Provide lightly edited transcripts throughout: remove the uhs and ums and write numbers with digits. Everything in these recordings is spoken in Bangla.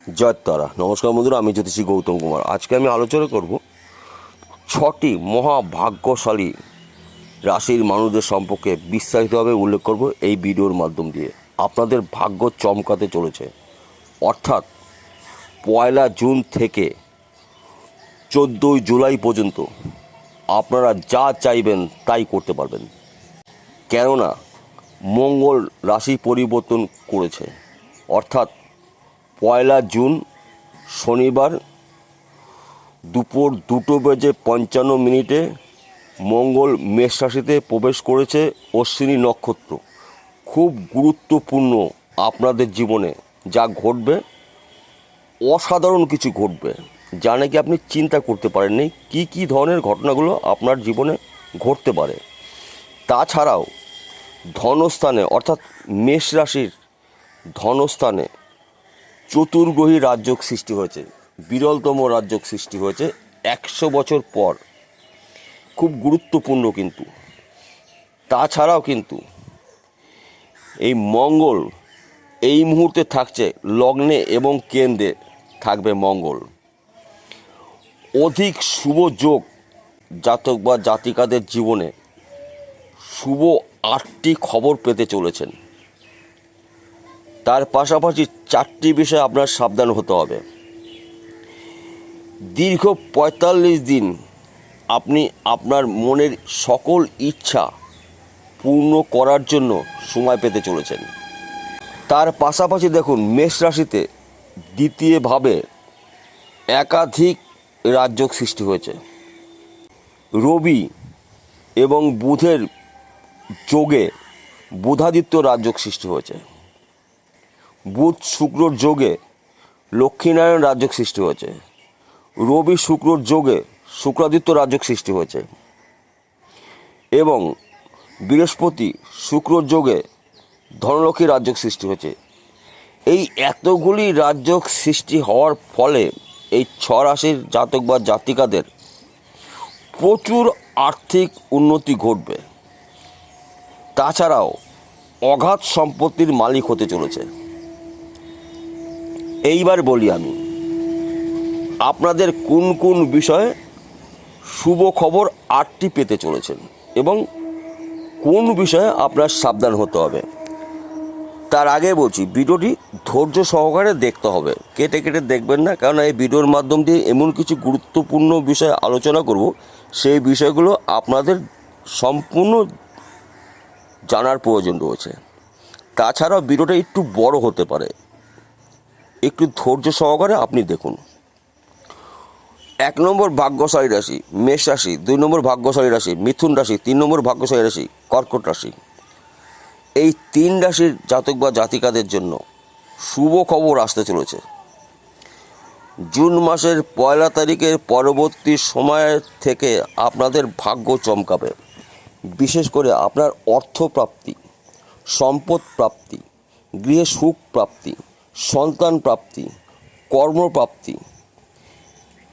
জয় তারা। নমস্কার বন্ধুরা, আমি জ্যোতিষী গৌতম কুমার। আজকে আমি আলোচনা করব 6টি মহাভাগ্যশালী রাশির মানুষদের সম্পর্কে বিস্তারিতভাবে উল্লেখ করব এই ভিডিওর মাধ্যম দিয়ে। আপনাদের ভাগ্য চমকাতে চলেছে। অর্থাৎ 1 জুন থেকে 14 জুলাই পর্যন্ত আপনারা যা চাইবেন তাই করতে পারবেন, কেননা মঙ্গল রাশি পরিবর্তন করেছে। অর্থাৎ 1 জুন শনিবার দুপুর 2:55 মঙ্গল মেষ রাশিতে প্রবেশ করেছে। অশ্বিনী নক্ষত্র খুব গুরুত্বপূর্ণ আপনাদের জীবনে। যা ঘটবে অসাধারণ কিছু ঘটবে, যা নাকি আপনি চিন্তা করতে পারেননি কী ধরনের ঘটনাগুলো আপনার জীবনে ঘটতে পারে। তাছাড়াও ধনস্থানে অর্থাৎ মেষ রাশির ধনস্থানে চতুর্গ্রহী রাজযোগ সৃষ্টি হয়েছে, বিরলতম রাজযোগ সৃষ্টি হয়েছে 100 বছর পর। খুব গুরুত্বপূর্ণ কিন্তু। তাছাড়াও কিন্তু এই মঙ্গল এই মুহূর্তে থাকছে লগ্নে এবং কেন্দ্রে থাকবে মঙ্গল। অধিক শুভ যোগ জাতক বা জাতিকাদের জীবনে শুভ 8টি খবর পেতে চলেছেন। তার পাশাপাশি 4টি বিষয়ে আপনার সাবধান হতে হবে। দীর্ঘ 45 দিন আপনি আপনার মনের সকল ইচ্ছা পূর্ণ করার জন্য সময় পেতে চলেছেন। তার পাশাপাশি দেখুন, মেষ রাশিতে দ্বিতীয়ভাবে একাধিক রাজযোগ সৃষ্টি হয়েছে। রবি এবং বুধের যোগে বুধাদিত্য রাজযোগ সৃষ্টি হয়েছে। বুধ শুক্রর যোগে লক্ষ্মীনারায়ণ রাজযোগ সৃষ্টি হয়েছে। রবি শুক্রর যোগে শুক্রাদিত্য রাজযোগ সৃষ্টি হয়েছে এবং বৃহস্পতি শুক্রর যোগে ধনলক্ষ্মী রাজযোগ সৃষ্টি হয়েছে। এই এতগুলি রাজযোগ সৃষ্টি হওয়ার ফলে এই 6 রাশির জাতক বা জাতিকাদের প্রচুর আর্থিক উন্নতি ঘটবে। তাছাড়াও অগাধ সম্পত্তির মালিক হতে চলেছে। এইবার বলি আমি আপনাদের কোন কোন বিষয়ে শুভ খবর 8টি পেতে চলেছেন এবং কোন বিষয়ে আপনার সাবধান হতে হবে। তার আগে বলছি, ভিডিওটি ধৈর্য সহকারে দেখতে হবে, কেটে কেটে দেখবেন না, কারণ এই ভিডিওর মাধ্যম দিয়ে এমন কিছু গুরুত্বপূর্ণ বিষয়ে আলোচনা করব, সেই বিষয়গুলো আপনাদের সম্পূর্ণ জানার প্রয়োজন রয়েছে। তাছাড়াও ভিডিওটা একটু বড় হতে পারে, একটু ধৈর্য সহকারে আপনি দেখুন। 1 নম্বর ভাগ্যশালী রাশি মেষ রাশি, 2 নম্বর ভাগ্যশালী রাশি মিথুন রাশি, 3 নম্বর ভাগ্যশালী রাশি কর্কট রাশি। এই 3 রাশির জাতক বা জাতিকাদের জন্য শুভ খবর আসতে চলেছে। জুন মাসের 1 তারিখের পরবর্তী সময় থেকে আপনাদের ভাগ্য চমকাবে। বিশেষ করে আপনার অর্থপ্রাপ্তি, সম্পদ প্রাপ্তি, গৃহে সুখ প্রাপ্তি, সন্তান প্রাপ্তি, কর্মপ্রাপ্তি,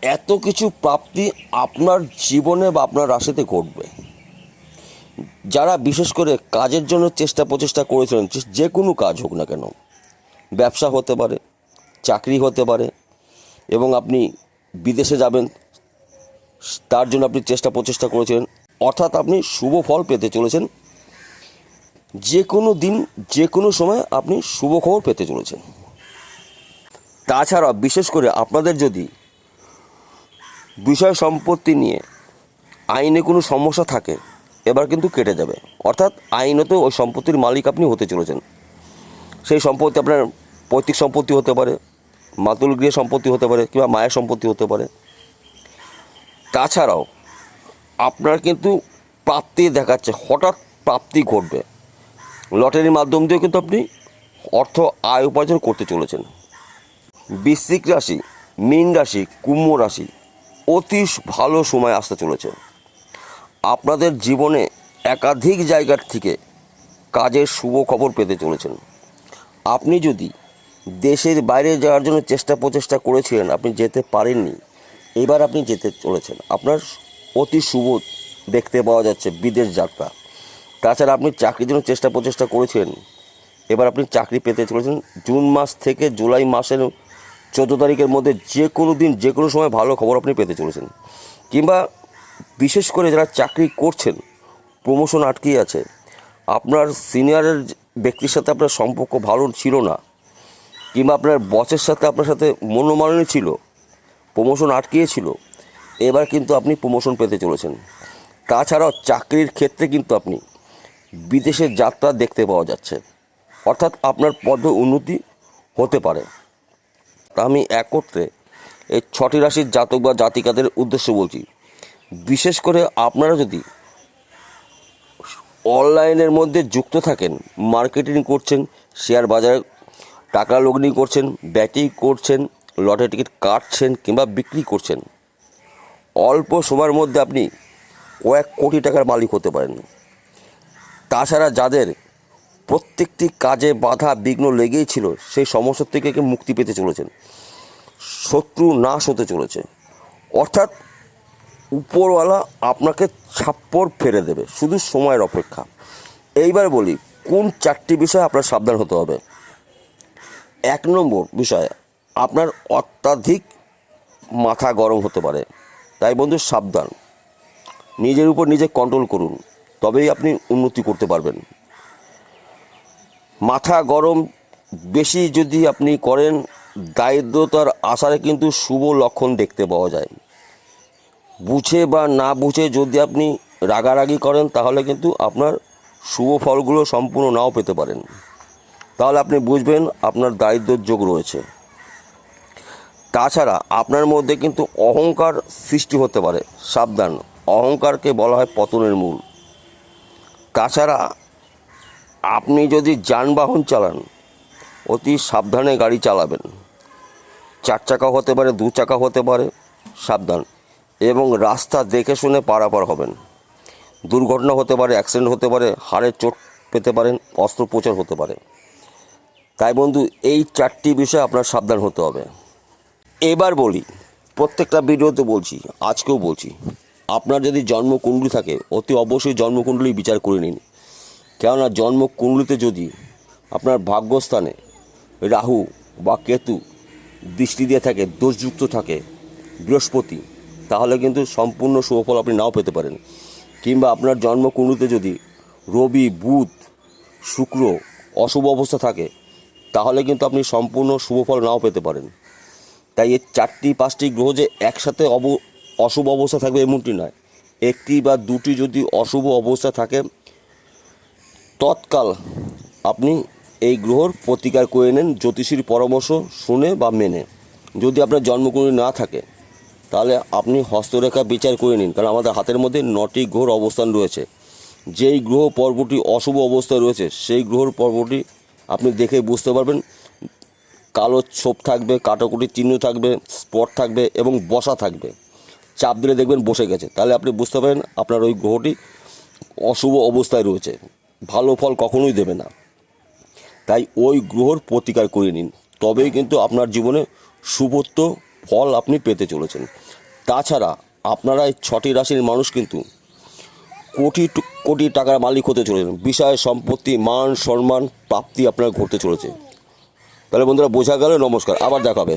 এত কিছু প্রাপ্তি আপনার জীবনে বা আপনার রাশিতে ঘটবে। যারা বিশেষ করে কাজের জন্য প্রচেষ্টা করেছিলেন, যে কোনো কাজ হোক না কেন, ব্যবসা হতে পারে, চাকরি হতে পারে, এবং আপনি বিদেশে যাবেন তার জন্য আপনি প্রচেষ্টা করেছিলেন, অর্থাৎ আপনি শুভ ফল পেতে চলেছেন। যে কোনো দিন যে কোনো সময় আপনি শুভ খবর পেতে চলেছেন। তাছাড়া বিশেষ করে আপনাদের যদি বিষয় সম্পত্তি নিয়ে আইনে কোনো সমস্যা থাকে, এবার কিন্তু কেটে যাবে। অর্থাৎ আইনত ওই সম্পত্তির মালিক আপনি হতে চলেছেন। সেই সম্পত্তি আপনার পৈতৃক সম্পত্তি হতে পারে, মাতুল গৃহ সম্পত্তি হতে পারে, কিংবা মায়ের সম্পত্তি হতে পারে। তাছাড়াও আপনার কিন্তু প্রাপ্তি দেখাচ্ছে, হঠাৎ প্রাপ্তি ঘটবে। লটারির মাধ্যম দিয়েও কিন্তু আপনি অর্থ আয় উপার্জন করতে চলেছেন। বৃশ্চিক রাশি, মীন রাশি, কুম্ভ রাশি, অতি ভালো সময় আসতে চলেছে। আপনাদের জীবনে একাধিক জায়গার থেকে কাজের শুভ খবর পেতে চলেছেন। আপনি যদি দেশের বাইরে যাওয়ার জন্য প্রচেষ্টা করেছিলেন, আপনি যেতে পারেননি, এবার আপনি যেতে চলেছেন। আপনার অতি শুভ দেখতে পাওয়া যাচ্ছে বিদেশ যাত্রা। তাছাড়া আপনি চাকরির জন্য প্রচেষ্টা করেছিলেন, এবার আপনি চাকরি পেতে চলেছেন। জুন মাস থেকে জুলাই মাসের 14 তারিখের মধ্যে যে কোনো দিন যে কোনো সময় ভালো খবর আপনি পেতে চলেছেন। কিংবা বিশেষ করে যারা চাকরি করছেন, প্রমোশন আটকে আছে, আপনার সিনিয়রের ব্যক্তির সাথে আপনার সম্পর্ক ভালো ছিল না, কিংবা আপনার বসের সাথে আপনার সাথে মনোমালিন্য ছিল, প্রমোশন আটকিয়েছিল, এবার কিন্তু আপনি প্রমোশন পেতে চলেছেন। তাছাড়াও চাকরির ক্ষেত্রে কিন্তু আপনি বিদেশের যাত্রা দেখতে পাওয়া যাচ্ছে, অর্থাৎ আপনার পদ উন্নতি হতে পারে। তা আমি একত্রে এই 6টি রাশির জাতক বা জাতিকাদের উদ্দেশ্য বলছি, বিশেষ করে আপনারা যদি অনলাইনের মধ্যে যুক্ত থাকেন, মার্কেটিং করছেন, শেয়ার বাজারে টাকা লগ্নি করছেন, ব্যাটিং করছেন, লটারি টিকিট কাটছেন কিংবা বিক্রি করছেন, অল্প সময়ের মধ্যে আপনি কয়েক কোটি টাকার মালিক হতে পারেন। তাছাড়া যাদের প্রত্যেকটি কাজে বাধা বিঘ্ন লেগেই ছিল, সেই সমস্যা থেকে মুক্তি পেতে চলেছেন, শত্রু নাশ হতে চলেছে, অর্থাৎ উপরওয়ালা আপনাকে ছাপ্পড় ফেলে দেবে, শুধু সময়ের অপেক্ষা। এইবার বলি কোন 4টি বিষয় আপনার সাবধান হতে হবে। 1 নম্বর বিষয়, আপনার অত্যাধিক মাথা গরম হতে পারে, তাই বন্ধু সাবধান, নিজের উপর নিজে কন্ট্রোল করুন, তবেই আপনি উন্নতি করতে পারবেন। মাথা গরম বেশি যদি আপনি করেন, দারিদ্রতার আসারে কিন্তু শুভ লক্ষণ দেখতে পাওয়া যায়। বুঝে বা না বুঝে যদি আপনি রাগারাগি করেন, তাহলে কিন্তু আপনার শুভ ফলগুলো সম্পূর্ণ নাও পেতে পারেন। তাহলে আপনি বুঝবেন আপনার দারিদ্র্যের যোগ রয়েছে। তাছাড়া আপনার মধ্যে কিন্তু অহংকার সৃষ্টি হতে পারে, সাবধান, অহংকারকে বলা হয় পতনের মূল। তাছাড়া আপনি যদি যানবাহন চালান, অতি সাবধানে গাড়ি চালাবেন। 4 চাকা হতে পারে, 2 চাকা হতে পারে, সাবধান, এবং রাস্তা দেখে শুনে পারাপার হবেন। দুর্ঘটনা হতে পারে, অ্যাক্সিডেন্ট হতে পারে, হাড়ের চোট পেতে পারেন, অস্ত্রোপচার হতে পারে। তাই বন্ধু এই 4টি বিষয় আপনার সাবধান হতে হবে। এবার বলি, প্রত্যেকটা ভিডিওতে বলছি, আজকেও বলছি, আপনার যদি জন্মকুণ্ডলী থাকে অতি অবশ্যই জন্মকুণ্ডলী বিচার করে নিন। কেননা জন্মকুণ্ডলীতে যদি আপনার ভাগ্যস্থানে রাহু বা কেতু দৃষ্টি দিয়ে থাকে, দোষযুক্ত থাকে, বৃহস্পতি, তাহলে কিন্তু সম্পূর্ণ শুভফল আপনি নাও পেতে পারেন। কিংবা আপনার জন্মকুণ্ডলীতে যদি রবি, বুধ, শুক্র অশুভ অবস্থা থাকে, তাহলে কিন্তু আপনি সম্পূর্ণ শুভফল নাও পেতে পারেন। তাই এই 4টি-5টি গ্রহ যে একসাথে অশুভ অবস্থা থাকবে এমনটি নয়। 1টি বা 2টি যদি অশুভ অবস্থা থাকে, তৎকাল আপনি এই গ্রহর প্রতিকার করে নেন জ্যোতিষীর পরামর্শ শুনে বা মেনে। যদি আপনার জন্মকুণ্ডলী না থাকে, তাহলে আপনি হস্তরেখা বিচার করে নিন, কারণ আমাদের হাতের মধ্যে 9টি গ্রহর অবস্থান রয়েছে। যেই গ্রহ পর্বটি অশুভ অবস্থায় রয়েছে, সেই গ্রহর পর্বটি আপনি দেখে বুঝতে পারবেন। কালো ছোপ থাকবে, কাটাকুটির চিহ্ন থাকবে, স্পট থাকবে এবং বসা থাকবে। চাপ দিলে দেখবেন বসে গেছে, তাহলে আপনি বুঝতে পারেন আপনার ওই গ্রহটি অশুভ অবস্থায় রয়েছে, ভালো ফল কখনোই দেবে না। তাই ওই গ্রহর প্রতিকার করে নিন, তবেই কিন্তু আপনার জীবনে শুভত্ব ফল আপনি পেতে চলেছেন। তাছাড়া আপনারা এই 6টি রাশির মানুষ কিন্তু কোটি কোটি টাকার মালিক হতে চলেছেন। বিষয়, সম্পত্তি, মান সম্মান প্রাপ্তি আপনার ঘটতে চলেছে। তাহলে বন্ধুরা বোঝা গেল। নমস্কার, আবার দেখা হবে।